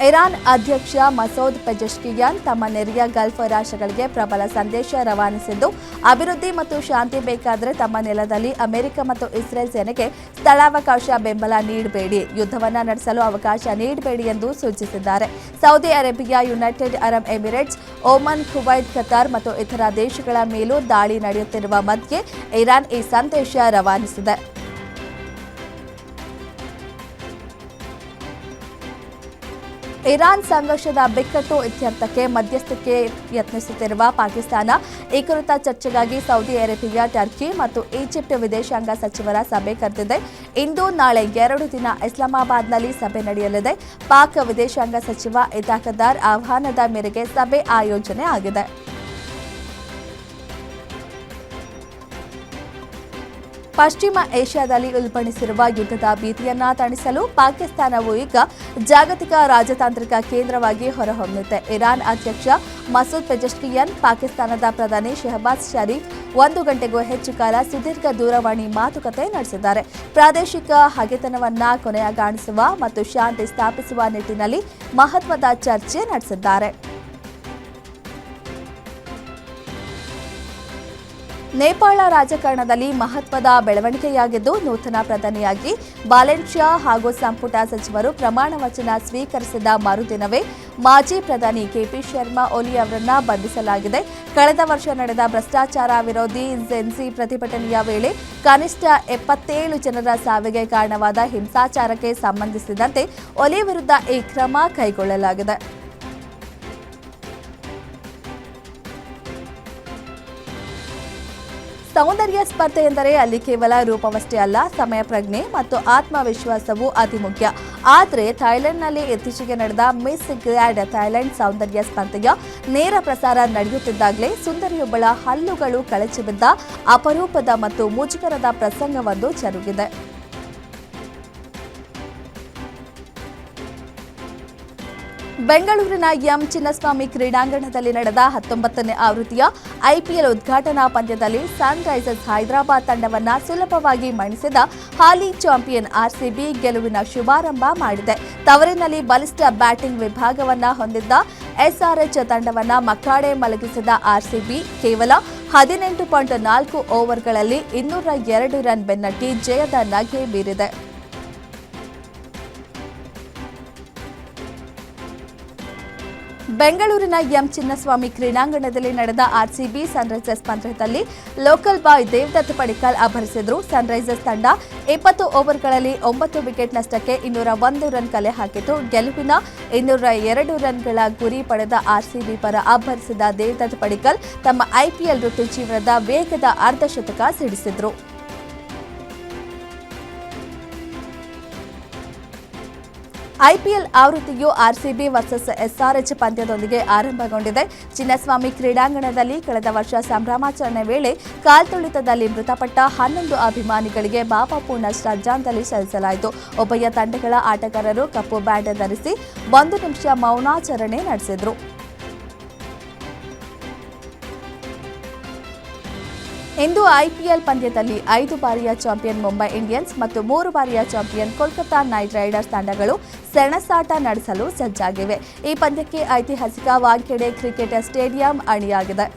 ಇರಾನ್ ಅಧ್ಯಕ್ಷ ಮಸೂದ್ ಪೆಜೆಶ್ಕಿಯಾನ್ ತಮ್ಮ ನೆರೆಯ ಗಲ್ಫ್ ರಾಷ್ಟ್ರಗಳಿಗೆ ಪ್ರಬಲ ಸಂದೇಶ ರವಾನಿಸಿದ್ದು, ಅಭಿವೃದ್ಧಿ ಮತ್ತು ಶಾಂತಿ ಬೇಕಾದರೆ ತಮ್ಮ ನೆಲದಲ್ಲಿ ಅಮೆರಿಕ ಮತ್ತು ಇಸ್ರೇಲ್ ಸೇನೆಗೆ ಸ್ಥಳಾವಕಾಶ ಬೆಂಬಲ ನೀಡಬೇಡಿ, ಯುದ್ಧವನ್ನು ನಡೆಸಲು ಅವಕಾಶ ನೀಡಬೇಡಿ ಎಂದು ಸೂಚಿಸಿದ್ದಾರೆ. Saudi Arabia, United Arab Emirates, Oman, Kuwait, Qatar ಮತ್ತು ಇತರ ದೇಶಗಳ ಮೇಲೂ ದಾಳಿ ನಡೆಯುತ್ತಿರುವ ಮಧ್ಯೆ ಇರಾನ್ ಈ ಸಂದೇಶ ರವಾನಿಸಿದೆ. ಇರಾನ್ ಸಂಘರ್ಷದ ಬಿಕ್ಕಟ್ಟು ಇತ್ಯರ್ಥಕ್ಕೆ ಮಧ್ಯಸ್ಥಿಕೆ ಯತ್ನಿಸುತ್ತಿರುವ ಪಾಕಿಸ್ತಾನ ಈ ಕುರಿತ ಚರ್ಚೆಗಾಗಿ ಸೌದಿ ಅರೇಬಿಯಾ, ಟರ್ಕಿ ಮತ್ತು ಈಜಿಪ್ಟ್ ವಿದೇಶಾಂಗ ಸಚಿವರ ಸಭೆ ಕರೆದಿದೆ. ಇಂದು ನಾಳೆ 2 ದಿನ ಇಸ್ಲಾಮಾಬಾದ್ನಲ್ಲಿ ಸಭೆ ನಡೆಯಲಿದೆ. ಪಾಕ್ ವಿದೇಶಾಂಗ ಸಚಿವ ಇತಾಕದಾರ್ ಆಹ್ವಾನದ ಮೇರೆಗೆ ಸಭೆ ಆಯೋಜನೆ ಆಗಿದೆ. ಪಶ್ಚಿಮ ಏಷ್ಯಾದಲ್ಲಿ ಉಲ್ಬಣಿಸಿರುವ ಯುದ್ಧದ ಭೀತಿಯನ್ನ ತಣಿಸಲು ಪಾಕಿಸ್ತಾನವು ಈಗ ಜಾಗತಿಕ ರಾಜತಾಂತ್ರಿಕ ಕೇಂದ್ರವಾಗಿ ಹೊರಹೊಮ್ಮಿದೆ. ಇರಾನ್ ಅಧ್ಯಕ್ಷ ಮಸೂದ್ ಪೆಜೆಶ್ಕಿಯಾನ್, ಪಾಕಿಸ್ತಾನದ ಪ್ರಧಾನಿ ಶೆಹಬಾಜ್ ಶರೀಫ್ 1 ಗಂಟೆಗೂ ಹೆಚ್ಚು ಕಾಲ ಸುದೀರ್ಘ ದೂರವಾಣಿ ಮಾತುಕತೆ ನಡೆಸಿದ್ದಾರೆ. ಪ್ರಾದೇಶಿಕ ಹಗೆತನವನ್ನ ಕೊನೆಗಾಣಿಸುವ ಮತ್ತು ಶಾಂತಿ ಸ್ಥಾಪಿಸುವ ನಿಟ್ಟಿನಲ್ಲಿ ಮಹತ್ವದ ಚರ್ಚೆ ನಡೆಸಿದ್ದಾರೆ. ನೇಪಾಳ ರಾಜಕಾರಣದಲ್ಲಿ ಮಹತ್ವದ ಬೆಳವಣಿಗೆಯಾಗಿದ್ದು, ನೂತನ ಪ್ರಧಾನಿಯಾಗಿ ಬಾಲೆನ್ಶಿಯಾ ಹಾಗೂ ಸಂಪುಟ ಸಚಿವರು ಪ್ರಮಾಣ ವಚನ ಸ್ವೀಕರಿಸಿದ ಮರುದಿನವೇ ಮಾಜಿ ಪ್ರಧಾನಿ ಕೆಪಿ ಶರ್ಮಾ ಒಲಿ ಅವರನ್ನ ಬಂಧಿಸಲಾಗಿದೆ. ಕಳೆದ ವರ್ಷ ನಡೆದ ಭ್ರಷ್ಟಾಚಾರ ವಿರೋಧಿ ಜೆನ್ಸಿ ಪ್ರತಿಭಟನೆಯ ವೇಳೆ ಕನಿಷ್ಠ 77 ಜನರ ಸಾವಿಗೆ ಕಾರಣವಾದ ಹಿಂಸಾಚಾರಕ್ಕೆ ಸಂಬಂಧಿಸಿದಂತೆ ಒಲಿ ವಿರುದ್ಧ ಈ ಕ್ರಮ ಕೈಗೊಳ್ಳಲಾಗಿದೆ. ಸೌಂದರ್ಯ ಸ್ಪರ್ಧೆ ಎಂದರೆ ಅಲ್ಲಿ ಕೇವಲ ರೂಪವಷ್ಟೇ ಅಲ್ಲ, ಸಮಯ ಪ್ರಜ್ಞೆ ಮತ್ತು ಆತ್ಮವಿಶ್ವಾಸವೂ ಅತಿ ಮುಖ್ಯ. ಆದರೆ ಥೈಲ್ಯಾಂಡ್ನಲ್ಲಿ ಇತ್ತೀಚೆಗೆ ನಡೆದ ಮಿಸ್ ಗ್ರ್ಯಾಂಡ್ ಥೈಲ್ಯಾಂಡ್ ಸೌಂದರ್ಯ ಸ್ಪರ್ಧೆಯ ನೇರ ಪ್ರಸಾರ ನಡೆಯುತ್ತಿದ್ದಾಗಲೇ ಸುಂದರಿಯೊಬ್ಬಳ ಹಲ್ಲುಗಳು ಕಳಚಿ ಬಿದ್ದ ಅಪರೂಪದ ಮತ್ತು ಮುಜುಗರದ ಪ್ರಸಂಗವೊಂದು ಜರುಗಿದೆ. ಬೆಂಗಳೂರಿನ ಎಂ ಚಿನ್ನಸ್ವಾಮಿ ಕ್ರೀಡಾಂಗಣದಲ್ಲಿ ನಡೆದ 19ನೇ ಆವೃತ್ತಿಯ ಐಪಿಎಲ್ ಉದ್ಘಾಟನಾ ಪಂದ್ಯದಲ್ಲಿ ಸನ್ರೈಸರ್ಸ್ ಹೈದರಾಬಾದ್ ತಂಡವನ್ನು ಸುಲಭವಾಗಿ ಮಣಿಸಿದ ಹಾಲಿ ಚಾಂಪಿಯನ್ ಆರ್ಸಿಬಿ ಗೆಲುವಿನ ಶುಭಾರಂಭ ಮಾಡಿದೆ. ತವರಿನಲ್ಲಿ ಬಲಿಷ್ಠ ಬ್ಯಾಟಿಂಗ್ ವಿಭಾಗವನ್ನು ಹೊಂದಿದ್ದ ಎಸ್ಆರ್ಎಚ್ ತಂಡವನ್ನು ಮಕ್ಕಾಡೆ ಮಲಗಿಸಿದ ಆರ್ಸಿಬಿ ಕೇವಲ 18.4 ಓವರ್ಗಳಲ್ಲಿ 202 ರನ್ ಬೆನ್ನಟ್ಟಿ ಜಯದ ನಗೆ ಬೀರಿದೆ. ಬೆಂಗಳೂರಿನ ಎಂ ಚಿನ್ನಸ್ವಾಮಿ ಕ್ರೀಡಾಂಗಣದಲ್ಲಿ ನಡೆದ ಆರ್ಸಿಬಿ ಸನ್ರೈಸರ್ಸ್ ಪಂದ್ಯದಲ್ಲಿ ಲೋಕಲ್ ಬಾಯ್ ದೇವದತ್ ಪಡಿಕ್ಕಲ್ ಅಬ್ಬರಿಸಿದ್ರು. ಸನ್ರೈಸರ್ಸ್ ತಂಡ 20 ಓವರ್ಗಳಲ್ಲಿ 9 ವಿಕೆಟ್ ನಷ್ಟಕ್ಕೆ 201 ರನ್ ಕಲೆ ಹಾಕಿತು. ಗೆಲುವಿನ 202 ರನ್ಗಳ ಗುರಿ ಪಡೆದ ಆರ್ಸಿಬಿ ಪರ ಅಬ್ಬರಿಸಿದ ದೇವದತ್ ಪಡಿಕ್ಕಲ್ ತಮ್ಮ ಐಪಿಎಲ್ ಋತು ಜೀವನದ ವೇಗದ ಅರ್ಧಶತಕ ಸಿಡಿಸಿದ್ರು. ಐಪಿಎಲ್ ಆವೃತ್ತಿಯು ಆರ್ಸಿಬಿ ವರ್ಸಸ್ ಎಸ್ಆರ್ಎಚ್ ಪಂದ್ಯದೊಂದಿಗೆ ಆರಂಭಗೊಂಡಿದೆ. ಚಿನ್ನಸ್ವಾಮಿ ಕ್ರೀಡಾಂಗಣದಲ್ಲಿ ಕಳೆದ ವರ್ಷ ಸಂಭ್ರಮಾಚರಣೆ ವೇಳೆ ಕಾಲ್ತುಳಿತದಲ್ಲಿ ಮೃತಪಟ್ಟ 11 ಅಭಿಮಾನಿಗಳಿಗೆ ಭಾವಪೂರ್ಣ ಶ್ರದ್ಧಾಂಜಲಿ ಸಲ್ಲಿಸಲಾಯಿತು. ಉಭಯ ತಂಡಗಳ ಆಟಗಾರರು ಕಪ್ಪು ಬ್ಯಾಂಡ್ ಧರಿಸಿ 1 ನಿಮಿಷ ಮೌನಾಚರಣೆ ನಡೆಸಿದರು. ಇಂದು ಐಪಿಎಲ್ ಪಂದ್ಯದಲ್ಲಿ 5 ಬಾರಿಯ ಚಾಂಪಿಯನ್ ಮುಂಬೈ ಇಂಡಿಯನ್ಸ್ ಮತ್ತು 3 ಬಾರಿಯ ಚಾಂಪಿಯನ್ ಕೋಲ್ಕತಾ ನೈಟ್ ರೈಡರ್ಸ್ ತಂಡಗಳು ಸೆಣಸಾಟ ನಡೆಸಲು ಸಜ್ಜಾಗಿವೆ. ಈ ಪಂದ್ಯಕ್ಕೆ ಐತಿಹಾಸಿಕ ವಾಂಖೇಡೆ ಕ್ರಿಕೆಟ್ ಸ್ಟೇಡಿಯಂ ಅಣಿಯಾಗಿದೆ.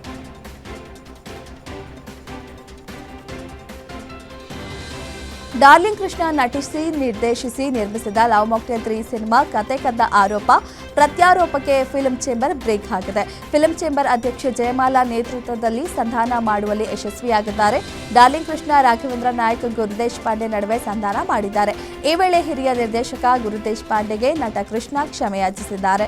ಡಾರ್ಲಿಂಗ್ ಕೃಷ್ಣ ನಟಿಸಿ ನಿರ್ದೇಶಿಸಿ ನಿರ್ಮಿಸಿದ ಲವ್ ಮಾಕ್ಟೇಲ್ 3 ಸಿನಿಮಾ ಕತೆ ಕದ್ದ ಆರೋಪ ಪ್ರತ್ಯಾರೋಪಕ್ಕೆ ಫಿಲ್ಮ್ ಚೇಂಬರ್ ಬ್ರೇಕ್ ಹಾಕಿದೆ. ಫಿಲ್ಮ್ ಚೇಂಬರ್ ಅಧ್ಯಕ್ಷೆ ಜಯಮಾಲಾ ನೇತೃತ್ವದಲ್ಲಿ ಸಂಧಾನ ಮಾಡುವಲ್ಲಿ ಯಶಸ್ವಿಯಾಗಿದ್ದಾರೆ. ಡಾರ್ಲಿಂಗ್ ಕೃಷ್ಣ, ರಾಘವೇಂದ್ರ ನಾಯಕ್, ಗುರುದೇಶ್ ಪಾಂಡೆ ನಡುವೆ ಸಂಧಾನ ಮಾಡಿದ್ದಾರೆ. ಈ ವೇಳೆ ಹಿರಿಯ ನಿರ್ದೇಶಕ ಗುರುದೇಶ್ ಪಾಂಡೆಗೆ ನಟ ಕೃಷ್ಣ ಕ್ಷಮೆಯಾಚಿಸಿದ್ದಾರೆ.